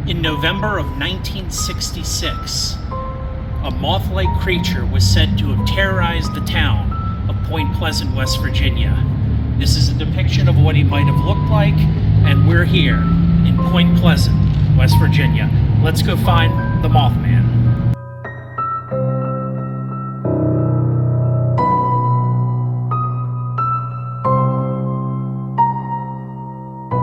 In November of 1966, a moth-like creature was said to have terrorized the town of Point Pleasant, West Virginia. This is a depiction of what he might have looked like, and we're here in Point Pleasant, West Virginia. Let's go find the Mothman.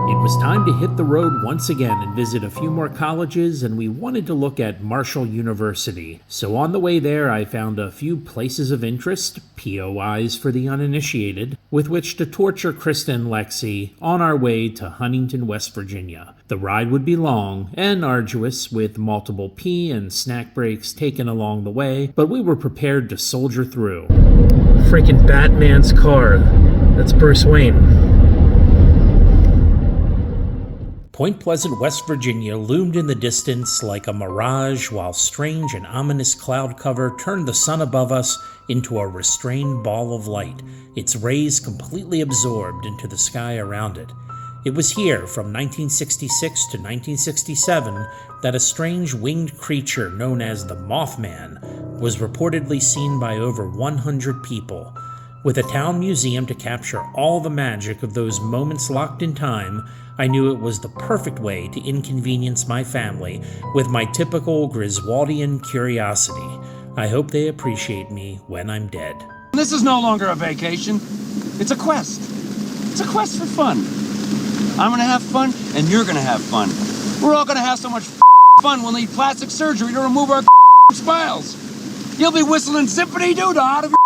It was time to hit the road once again and visit a few more colleges, and we wanted to look at Marshall University. So on the way there, I found a few places of interest, POIs for the uninitiated, with which to torture Krista and Lexi on our way to Huntington, West Virginia. The ride would be long and arduous, with multiple pee and snack breaks taken along the way, but we were prepared to soldier through. Freaking Batman's car. That's Bruce Wayne. Point Pleasant, West Virginia loomed in the distance like a mirage, while strange and ominous cloud cover turned the sun above us into a restrained ball of light, its rays completely absorbed into the sky around it. It was here, from 1966 to 1967, that a strange winged creature known as the Mothman was reportedly seen by over 100 people. With a town museum to capture all the magic of those moments locked in time, I knew it was the perfect way to inconvenience my family with my typical Griswoldian curiosity. I hope they appreciate me when I'm dead. This is no longer a vacation. It's a quest. It's a quest for fun. I'm gonna have fun, and you're gonna have fun. We're all gonna have so much fun we'll need plastic surgery to remove our smiles. You'll be whistling Symphony Doodah out of your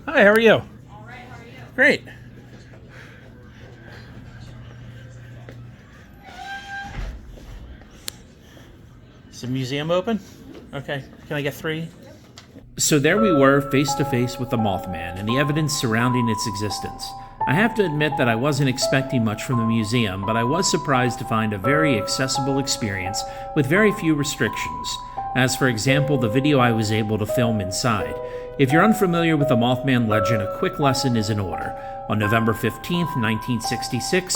Hi, how are you? All right, how are you? Great. Is the museum open? Okay, can I get 3? So there we were, face to face with the Mothman and the evidence surrounding its existence. I have to admit that I wasn't expecting much from the museum, but I was surprised to find a very accessible experience with very few restrictions. As for example, the video I was able to film inside. If you're unfamiliar with the Mothman legend, a quick lesson is in order. On November 15th, 1966,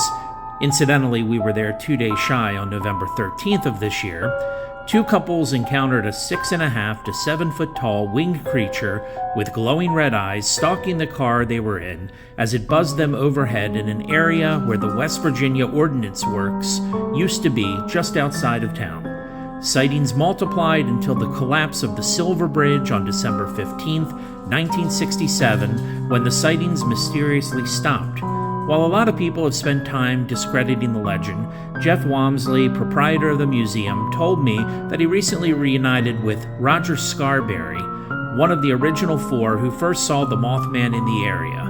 incidentally we were there 2 days shy on November 13th of this year, 2 couples encountered a 6.5 to 7 foot tall winged creature with glowing red eyes stalking the car they were in as it buzzed them overhead in an area where the West Virginia Ordnance Works used to be just outside of town. Sightings multiplied until the collapse of the Silver Bridge on December 15, 1967, when the sightings mysteriously stopped. While a lot of people have spent time discrediting the legend, Jeff Walmsley, proprietor of the museum, told me that he recently reunited with Roger Scarberry, one of the original 4 who first saw the Mothman in the area.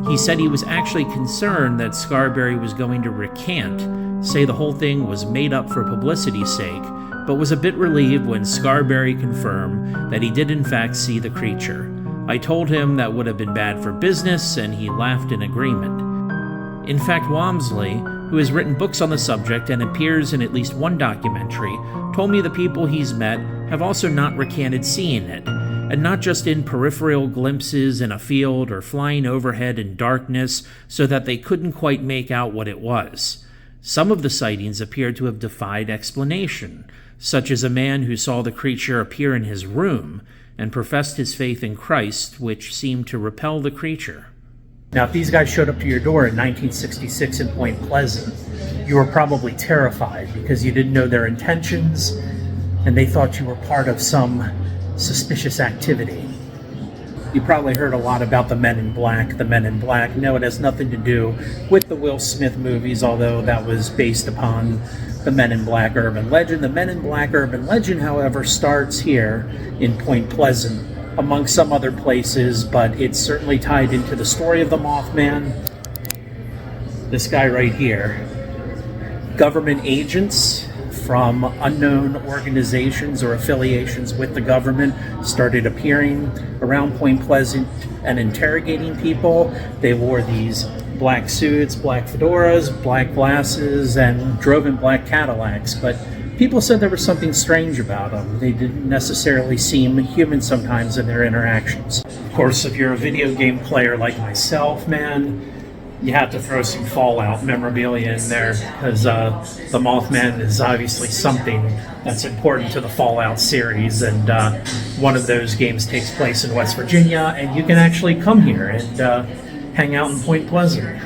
He said he was actually concerned that Scarberry was going to recant, say the whole thing was made up for publicity's sake, but was a bit relieved when Scarberry confirmed that he did in fact see the creature. I told him that would have been bad for business, and he laughed in agreement. In fact, Walmsley, who has written books on the subject and appears in at least one documentary, told me the people he's met have also not recanted seeing it, and not just in peripheral glimpses in a field or flying overhead in darkness so that they couldn't quite make out what it was. Some of the sightings appeared to have defied explanation, such as a man who saw the creature appear in his room and professed his faith in Christ, which seemed to repel the creature. Now, if these guys showed up to your door in 1966 in Point Pleasant, you were probably terrified because you didn't know their intentions and they thought you were part of some suspicious activity. You probably heard a lot about the Men in Black. The Men in Black, no, it has nothing to do with the Will Smith movies, although that was based upon the Men in Black urban legend. The Men in Black urban legend, however, starts here in Point Pleasant, among some other places, but it's certainly tied into the story of the Mothman. This guy right here. Government agents from unknown organizations or affiliations with the government started appearing around Point Pleasant and interrogating people. They wore these black suits, black fedoras, black glasses, and drove in black Cadillacs, but People said there was something strange about them. They didn't necessarily seem human sometimes in their interactions. Of course, if you're a video game player like myself, man, you have to throw some Fallout memorabilia in there, because the Mothman is obviously something that's important to the Fallout series, and one of those games takes place in West Virginia, and you can actually come here and hang out in Point Pleasant.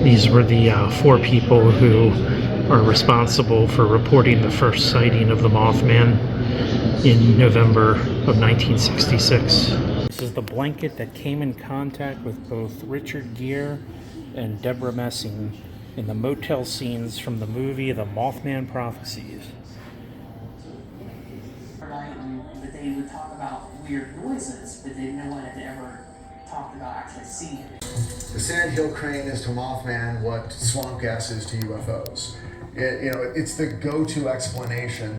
These were the 4 people who are responsible for reporting the first sighting of the Mothman in November of 1966. This is the blanket that came in contact with both Richard Gere and Deborah Messing in the motel scenes from the movie The Mothman Prophecies. But they would talk about weird noises, but no one had ever talked about actually seeing it. The sandhill crane is to Mothman what swamp gas is to UFOs. It's the go-to explanation.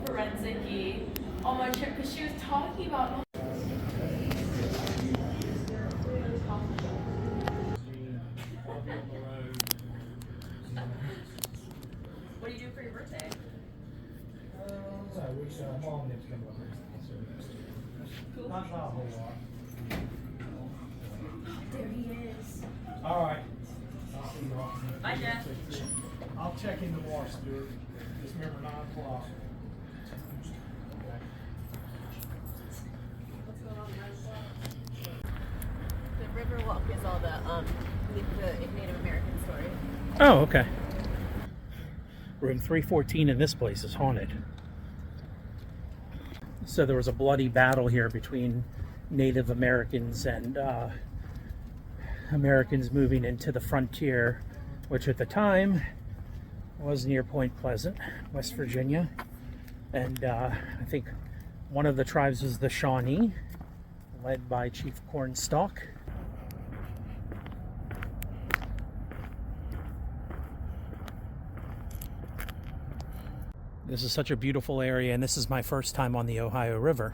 Forensic-y on my trip because she was talking about. What do you do for your birthday? Mom needs to come over. Cool. Not a whole lot. There he is. All right. I'll see you all. Bye, Jeff. I'll check in tomorrow, Stuart. Just remember 9 o'clock. What's going on, guys? The Riverwalk is all the Native American story. Oh, okay. Room 314 in this place is haunted. So there was a bloody battle here between Native Americans and Americans moving into the frontier, which at the time was near Point Pleasant, West Virginia. And I think one of the tribes was the Shawnee, led by Chief Cornstalk. This is such a beautiful area, and this is my first time on the Ohio River.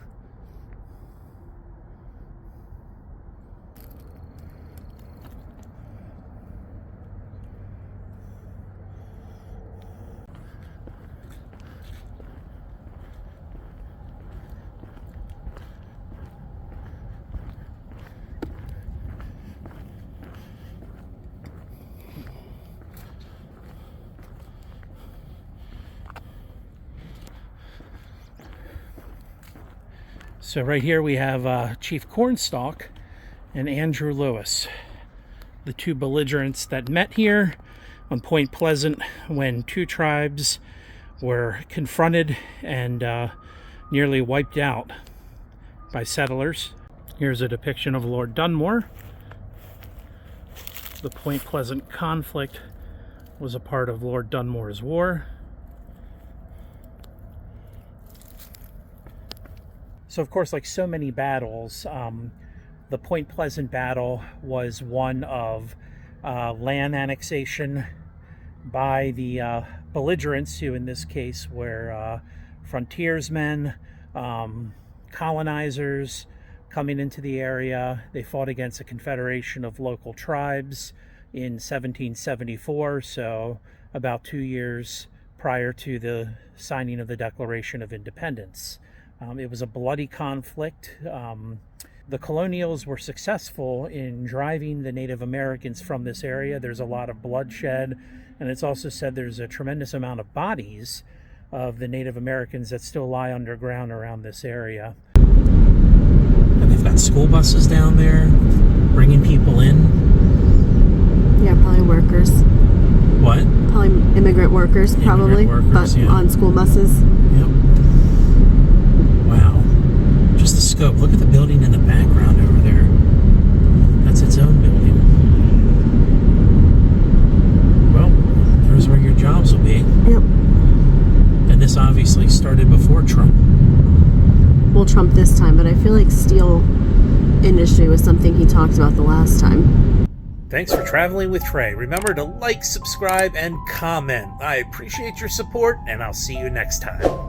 So right here we have Chief Cornstalk and Andrew Lewis, the 2 belligerents that met here on Point Pleasant when 2 tribes were confronted and nearly wiped out by settlers. Here's a depiction of Lord Dunmore. The Point Pleasant conflict was a part of Lord Dunmore's war. So of course, like so many battles, the Point Pleasant battle was one of land annexation by the belligerents, who in this case were frontiersmen, colonizers coming into the area. They fought against a confederation of local tribes in 1774, so about 2 years prior to the signing of the Declaration of Independence. It was a bloody conflict. The colonials were successful in driving the Native Americans from this area. There's a lot of bloodshed, and it's also said there's a tremendous amount of bodies of the Native Americans that still lie underground around this area. And they've got school buses down there bringing people in. Yeah, probably workers. What? Probably immigrant workers, probably, workers, but yeah. on school buses. Yep. Wow. Just the scope. Look at the building in the background over there. That's its own building. Well, there's where your jobs will be. Yep. And this obviously started before Trump. Well, Trump this time, but I feel like steel industry was something he talked about the last time. Thanks for traveling with Trey. Remember to like, subscribe, and comment. I appreciate your support, and I'll see you next time.